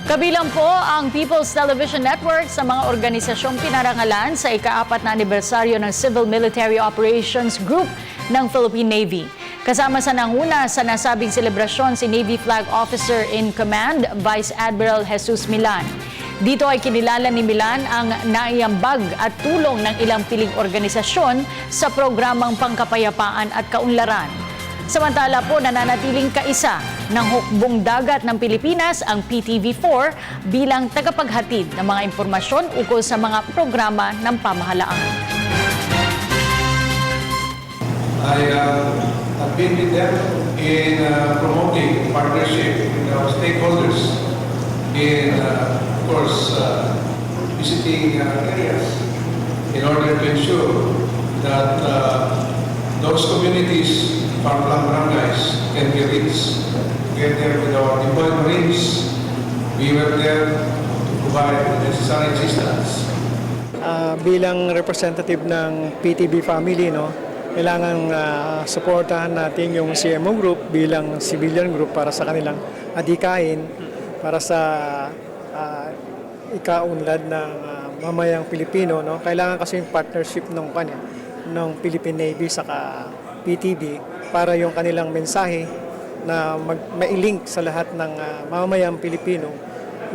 Kabilang po ang People's Television Network sa mga organisasyong pinarangalan sa ika-4 na anibersaryo ng Civil Military Operations Group ng Philippine Navy. Kasama sa nanguna sa nasabing selebrasyon si Navy Flag Officer in Command, Vice Admiral Jesus Milan. Dito ay kinilala ni Milan ang naiambag at tulong ng ilang piling organisasyon sa programang pangkapayapaan at kaunlaran. Samantala po, nananatiling kaisa ng hukbong dagat ng Pilipinas ang PTV4 bilang tagapaghatid ng mga impormasyon ukol sa mga programa ng pamahalaan. I've been with them in promoting partnership with our stakeholders in, of course, visiting areas in order to ensure that those communities, far-flung barangays, can be reached. Together with our deployed Marines, we were there to provide the necessary assistance. Bilang representative ng PTV family, kailangan suportahan natin yung CMO group bilang civilian group para sa kanilang adhikain, para sa ikaunlad ng mamayang Pilipino. Kailangan kasi yung partnership ng Philippine Navy sa PTV para yung kanilang mensahe na mailink sa lahat ng mamamayang Pilipino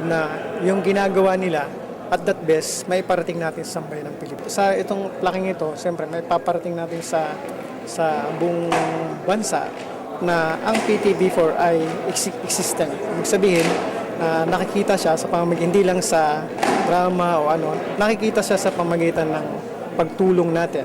na yung ginagawa nila at that best, may parating natin sa sambayan ng Pilipinas. Sa itong plaking ito, siyempre, may paparating natin sa buong bansa na ang PTV4 ay existent. Ibig sabihin, nakikita siya sa pamamagitan, hindi lang sa drama o nakikita siya sa pamamagitan ng pagtulong natin